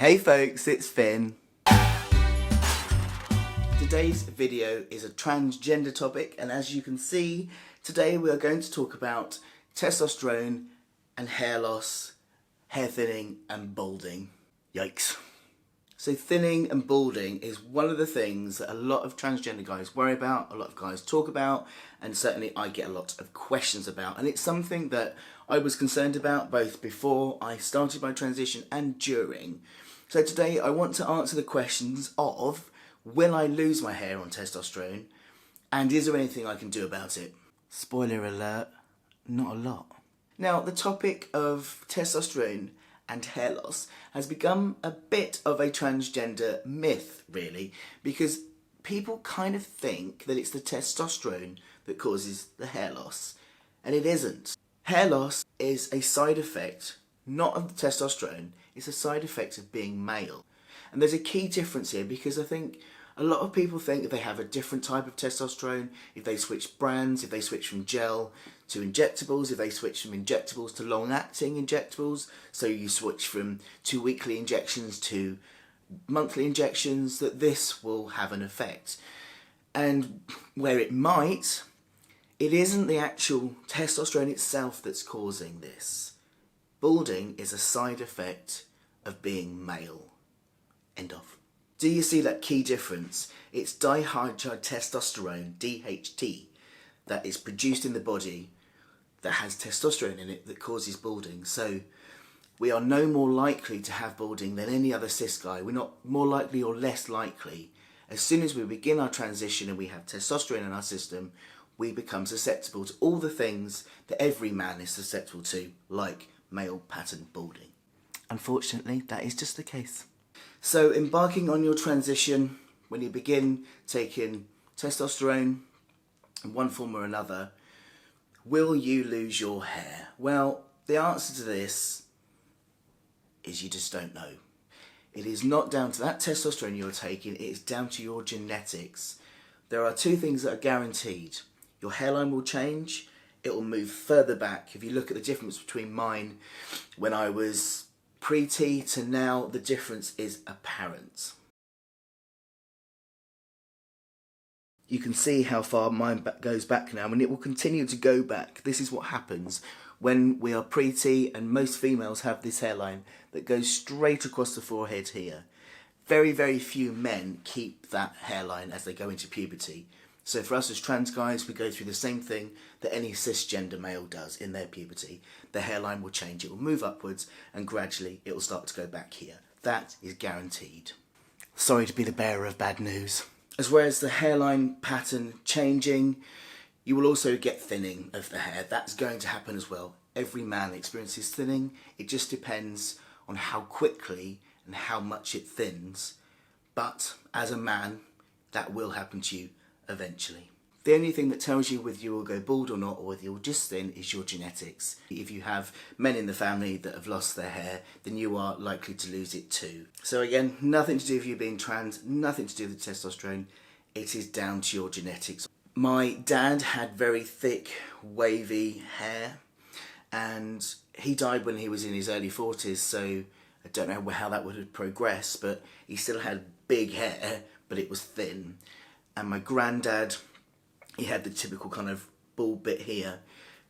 Hey folks, it's Finn. Today's video is a transgender topic, and as you can see, today we are going to talk about testosterone and hair loss, hair thinning and balding. Yikes. So thinning and balding is one of the things that a lot of transgender guys worry about, a lot of guys talk about, and certainly I get a lot of questions about. And it's something that I was concerned about both before I started my transition and during. So today I want to answer the questions of, will I lose my hair on testosterone? And is there anything I can do about it? Spoiler alert, not a lot. Now, the topic of testosterone and hair loss has become a bit of a transgender myth, really, because people kind of think that it's the testosterone that causes the hair loss, and it isn't. Hair loss is a side effect, not of the testosterone, it's a side effect of being male. And there's a key difference here, because I think a lot of people think that they have a different type of testosterone if they switch brands, if they switch from gel to injectables, if they switch from injectables to long-acting injectables, so you switch from 2 weekly injections to monthly injections, that this will have an effect. And where it might, it isn't the actual testosterone itself that's causing this. Balding is a side effect of being male. End of. Do you see that key difference? It's dihydrotestosterone, DHT, that is produced in the body that has testosterone in it that causes balding. So we are no more likely to have balding than any other cis guy. We're not more likely or less likely. As soon as we begin our transition and we have testosterone in our system, we become susceptible to all the things that every man is susceptible to, like male pattern balding. Unfortunately, that is just the case. So embarking on your transition, when you begin taking testosterone in one form or another, will you lose your hair? Well, the answer to this is you just don't know. It is not down to that testosterone you're taking, it is down to your genetics. There are two things that are guaranteed. Your hairline will change, it will move further back. If you look at the difference between mine when I was pre-T to now, the difference is apparent. You can see how far mine goes back now, and it will continue to go back. This is what happens when we are pre-T, and most females have this hairline that goes straight across the forehead here. Very, very few men keep that hairline as they go into puberty. So for us as trans guys, we go through the same thing that any cisgender male does in their puberty. The hairline will change, it will move upwards, and gradually it will start to go back here. That is guaranteed. Sorry to be the bearer of bad news. As well as the hairline pattern changing, you will also get thinning of the hair. That's going to happen as well. Every man experiences thinning. It just depends on how quickly and how much it thins. But as a man, that will happen to you eventually. The only thing that tells you whether you will go bald or not, or whether you'll just thin, is your genetics. If you have men in the family that have lost their hair, then you are likely to lose it too. So again, nothing to do with you being trans, nothing to do with testosterone. It is down to your genetics. My dad had very thick, wavy hair, and he died when he was in his early 40s, so I don't know how that would have progressed, but he still had big hair, but it was thin. And my granddad, he had the typical kind of bald bit here,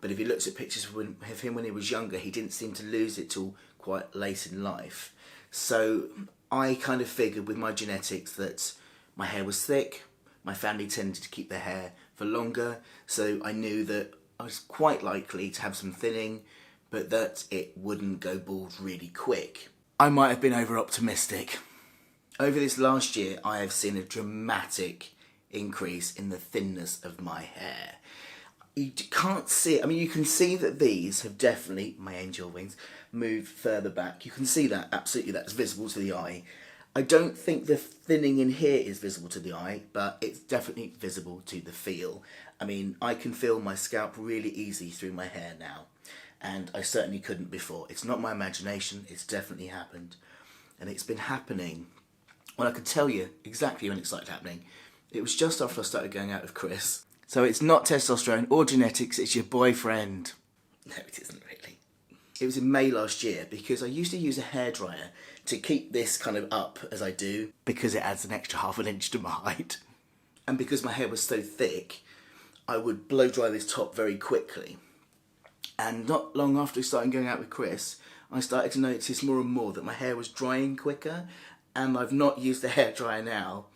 but if you looked at pictures of him when he was younger, he didn't seem to lose it till quite late in life. So I kind of figured with my genetics that my hair was thick, my family tended to keep their hair for longer, so I knew that I was quite likely to have some thinning, but that it wouldn't go bald really quick. I might have been over optimistic. Over this last year, I have seen a dramatic increase in the thinness of my hair. You can't see it. I mean, you can see that these have definitely, my angel wings, moved further back. You can see that, absolutely, that's visible to the eye. I don't think the thinning in here is visible to the eye, but it's definitely visible to the feel. I mean, I can feel my scalp really easy through my hair now, and I certainly couldn't before. It's not my imagination, it's definitely happened. And it's been happening, well, I could tell you exactly when it started happening. It was just after I started going out with Chris. So it's not testosterone or genetics, it's your boyfriend. No, it isn't really. It was in May last year, because I used to use a hairdryer to keep this kind of up as I do, because it adds an extra half an inch to my height. And because my hair was so thick, I would blow dry this top very quickly. And not long after I started going out with Chris, I started to notice more and more that my hair was drying quicker, and I've not used the hairdryer now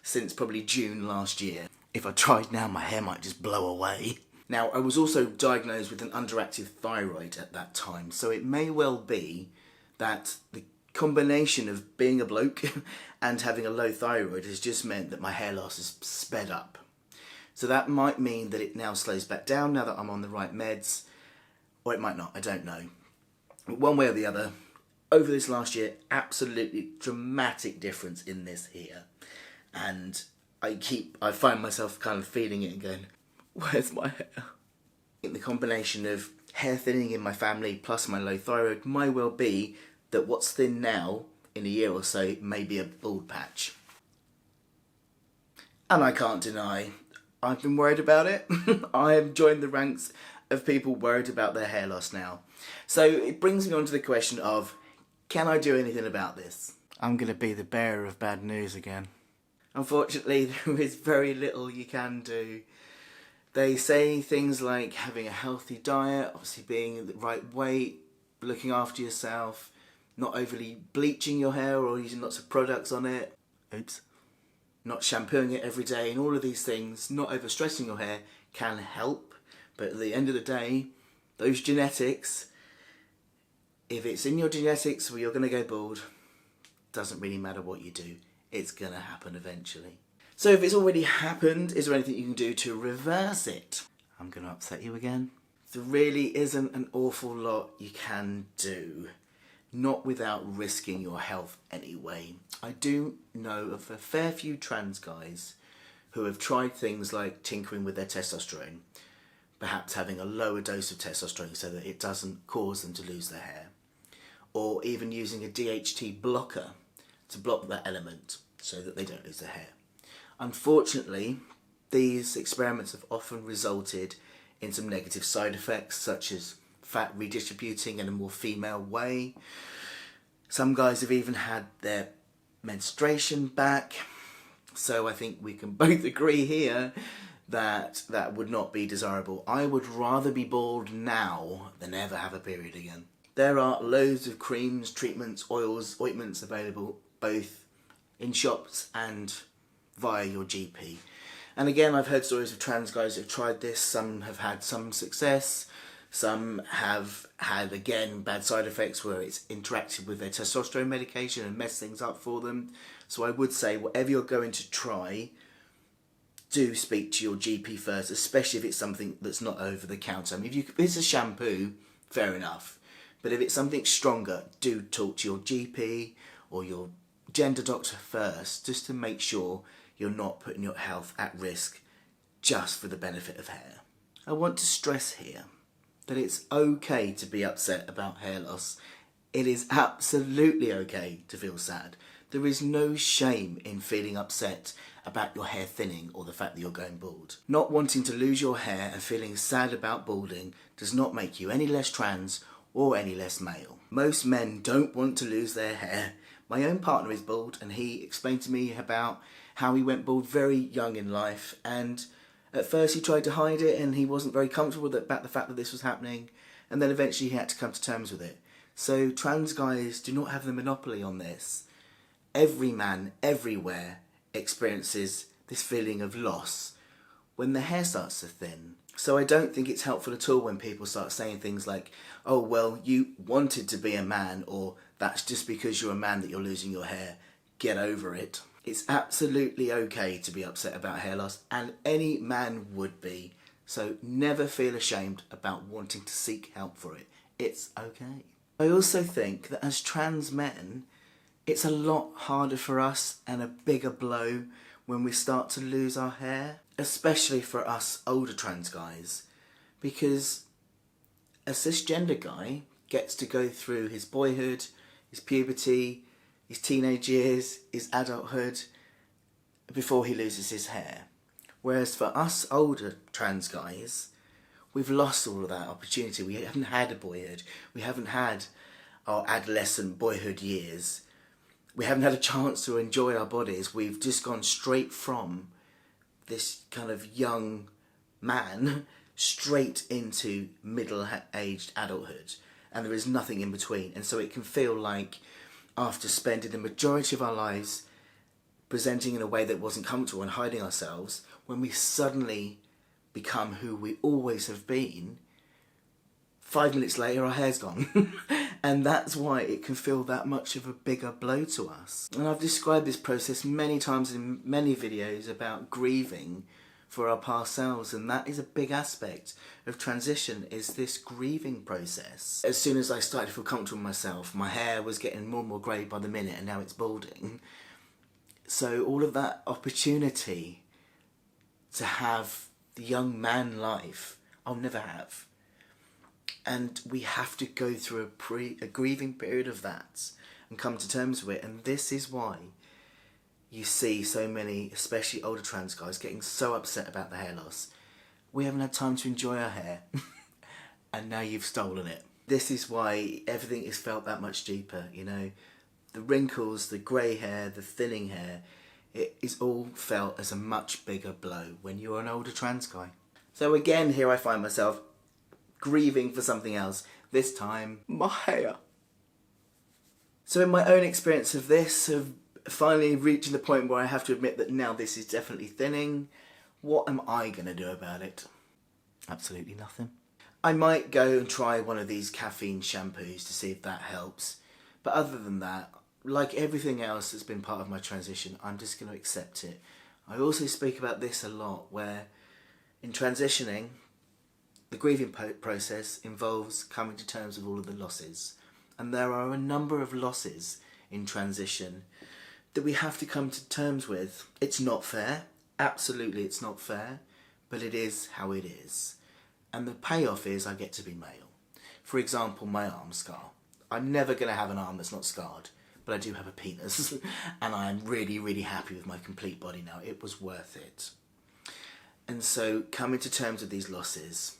since probably June last year. If I tried now, my hair might just blow away. Now, I was also diagnosed with an underactive thyroid at that time, so it may well be that the combination of being a bloke and having a low thyroid has just meant that my hair loss is sped up. So that might mean that it now slows back down now that I'm on the right meds, or it might not, I don't know. But one way or the other, over this last year, absolutely dramatic difference in this here. And I find myself kind of feeling it and going, where's my hair? I think the combination of hair thinning in my family plus my low thyroid might well be that what's thin now in a year or so may be a bald patch. And I can't deny, I've been worried about it. I have joined the ranks of people worried about their hair loss now. So it brings me on to the question of, can I do anything about this? I'm going to be the bearer of bad news again. Unfortunately, there is very little you can do. They say things like having a healthy diet, obviously being the right weight, looking after yourself, not overly bleaching your hair or using lots of products on it. Oops. Not shampooing it every day, and all of these things, not overstressing your hair, can help. But at the end of the day, those genetics, if it's in your genetics where you're going to go bald, doesn't really matter what you do. It's going to happen eventually. So if it's already happened, is there anything you can do to reverse it? I'm going to upset you again. There really isn't an awful lot you can do. Not without risking your health anyway. I do know of a fair few trans guys who have tried things like tinkering with their testosterone, perhaps having a lower dose of testosterone so that it doesn't cause them to lose their hair, or even using a DHT blocker to block that element so that they don't lose their hair. Unfortunately, these experiments have often resulted in some negative side effects, such as fat redistributing in a more female way. Some guys have even had their menstruation back. So I think we can both agree here that that would not be desirable. I would rather be bald now than ever have a period again. There are loads of creams, treatments, oils, ointments available both in shops and via your GP. And again, I've heard stories of trans guys who have tried this. Some have had some success. Some have had, again, bad side effects where it's interacted with their testosterone medication and messed things up for them. So I would say, whatever you're going to try, do speak to your GP first, especially if it's something that's not over the counter. I mean, if it's a shampoo, fair enough. But if it's something stronger, do talk to your GP or your gender doctor first, just to make sure you're not putting your health at risk just for the benefit of hair. I want to stress here that it's okay to be upset about hair loss. It is absolutely okay to feel sad. There is no shame in feeling upset about your hair thinning or the fact that you're going bald. Not wanting to lose your hair and feeling sad about balding does not make you any less trans or any less male. Most men don't want to lose their hair. My own partner is bald, and he explained to me about how he went bald very young in life, and at first he tried to hide it and he wasn't very comfortable about the fact that this was happening, and then eventually he had to come to terms with it. So trans guys do not have the monopoly on this. Every man, everywhere, experiences this feeling of loss when the hair starts to thin. So I don't think it's helpful at all when people start saying things like, oh, well, you wanted to be a man, or that's just because you're a man that you're losing your hair. Get over it. It's absolutely okay to be upset about hair loss, and any man would be. So never feel ashamed about wanting to seek help for it. It's okay. I also think that as trans men, it's a lot harder for us and a bigger blow when we start to lose our hair, especially for us older trans guys, because a cisgender guy gets to go through his boyhood, his puberty, his teenage years, his adulthood, before he loses his hair. Whereas for us older trans guys, we've lost all of that opportunity. We haven't had a boyhood. We haven't had our adolescent boyhood years. We haven't had a chance to enjoy our bodies. We've just gone straight from this kind of young man straight into middle-aged adulthood, and there is nothing in between. And so it can feel like, after spending the majority of our lives presenting in a way that wasn't comfortable and hiding ourselves, when we suddenly become who we always have been, 5 minutes later our hair's gone. And that's why it can feel that much of a bigger blow to us. And I've described this process many times in many videos about grieving for our past selves, and that is a big aspect of transition, is this grieving process. As soon as I started to feel comfortable with myself, my hair was getting more and more grey by the minute, and now it's balding. So all of that opportunity to have the young man life, I'll never have. And we have to go through a grieving period of that and come to terms with it. And this is why you see so many, especially older trans guys, getting so upset about the hair loss. We haven't had time to enjoy our hair and now you've stolen it. This is why everything is felt that much deeper, you know. The wrinkles, the grey hair, the thinning hair, it is all felt as a much bigger blow when you're an older trans guy. So again, here I find myself grieving for something else, this time my hair. So in my own experience of this, of finally reaching the point where I have to admit that now this is definitely thinning, what am I going to do about it? Absolutely nothing. I might go and try one of these caffeine shampoos to see if that helps, but other than that, like everything else that's been part of my transition, I'm just going to accept it. I also speak about this a lot, where in transitioning, the grieving process involves coming to terms with all of the losses. And there are a number of losses in transition that we have to come to terms with. It's not fair. Absolutely it's not fair. But it is how it is. And the payoff is I get to be male. For example, my arm scar. I'm never going to have an arm that's not scarred. But I do have a penis. And I am really, really happy with my complete body now. It was worth it. And so coming to terms with these losses,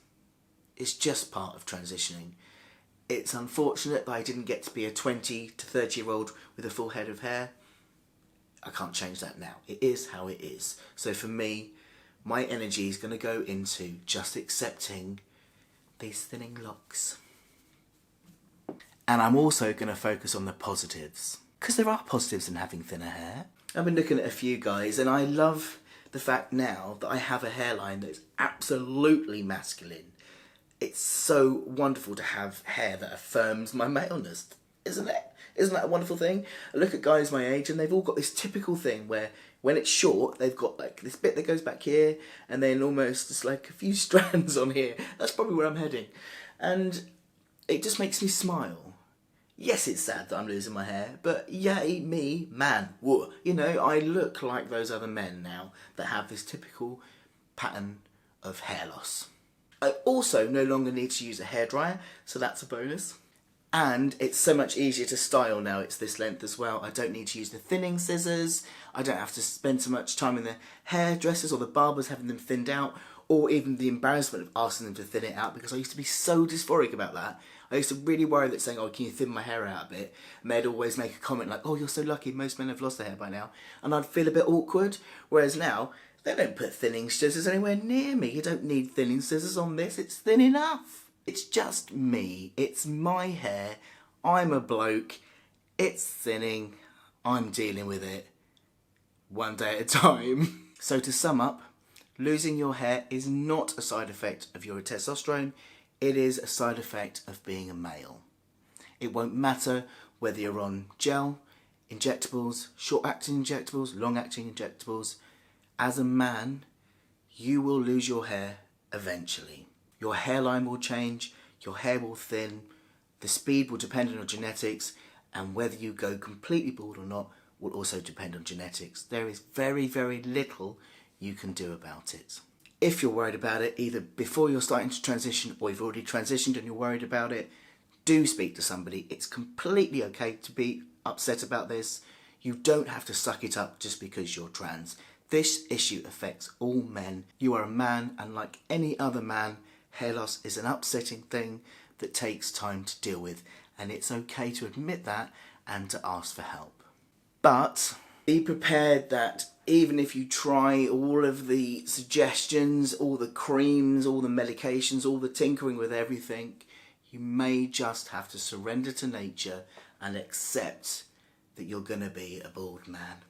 it's just part of transitioning. It's unfortunate that I didn't get to be a 20 to 30-year-old with a full head of hair. I can't change that now. It is how it is. So for me, my energy is going to go into just accepting these thinning locks. And I'm also going to focus on the positives, because there are positives in having thinner hair. I've been looking at a few guys, and I love the fact now that I have a hairline that's absolutely masculine. It's so wonderful to have hair that affirms my maleness, isn't it? Isn't that a wonderful thing? I look at guys my age and they've all got this typical thing where when it's short, they've got like this bit that goes back here and then almost just like a few strands on here. That's probably where I'm heading. And it just makes me smile. Yes, it's sad that I'm losing my hair, but yay me, man. Whoa. You know, I look like those other men now that have this typical pattern of hair loss. I also no longer need to use a hairdryer, so that's a bonus. And it's so much easier to style now, it's this length as well. I don't need to use the thinning scissors, I don't have to spend so much time in the hairdressers or the barbers having them thinned out, or even the embarrassment of asking them to thin it out, because I used to be so dysphoric about that. I used to really worry that saying, oh, can you thin my hair out a bit? And they'd always make a comment like, oh, you're so lucky, most men have lost their hair by now. And I'd feel a bit awkward, whereas now, they don't put thinning scissors anywhere near me. You don't need thinning scissors on this, it's thin enough. It's just me, it's my hair, I'm a bloke, it's thinning, I'm dealing with it, one day at a time. So to sum up, losing your hair is not a side effect of your testosterone, it is a side effect of being a male. It won't matter whether you're on gel, injectables, short-acting injectables, long-acting injectables. As a man, you will lose your hair eventually. Your hairline will change, your hair will thin, the speed will depend on your genetics, and whether you go completely bald or not will also depend on genetics. There is very, very little you can do about it. If you're worried about it, either before you're starting to transition or you've already transitioned and you're worried about it, do speak to somebody. It's completely okay to be upset about this. You don't have to suck it up just because you're trans. This issue affects all men. You are a man, and like any other man, Hair loss is an upsetting thing that takes time to deal with, and it's okay to admit that and to ask for help. But be prepared that even if you try all of the suggestions, all the creams, all the medications, all the tinkering with everything, you may just have to surrender to nature and accept that you're going to be a bald man.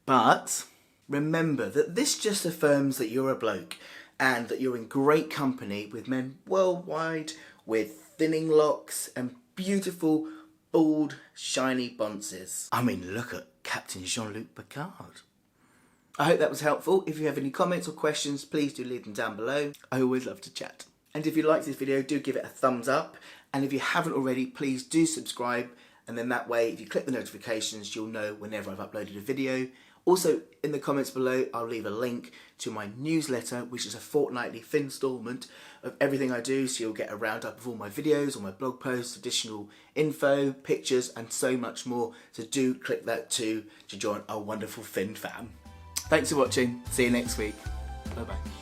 But remember that this just affirms that you're a bloke and that you're in great company with men worldwide with thinning locks and beautiful, bald, shiny bonces. I mean, look at Captain Jean-Luc Picard. I hope that was helpful. If you have any comments or questions, please do leave them down below. I always love to chat. And if you like this video, do give it a thumbs up. And if you haven't already, please do subscribe. And then that way, if you click the notifications, you'll know whenever I've uploaded a video. Also, in the comments below, I'll leave a link to my newsletter, which is a fortnightly Finstalment of everything I do. So you'll get a roundup of all my videos, all my blog posts, additional info, pictures, and so much more. So do click that too to join our wonderful Finn fam. Thanks for watching. See you next week. Bye-bye.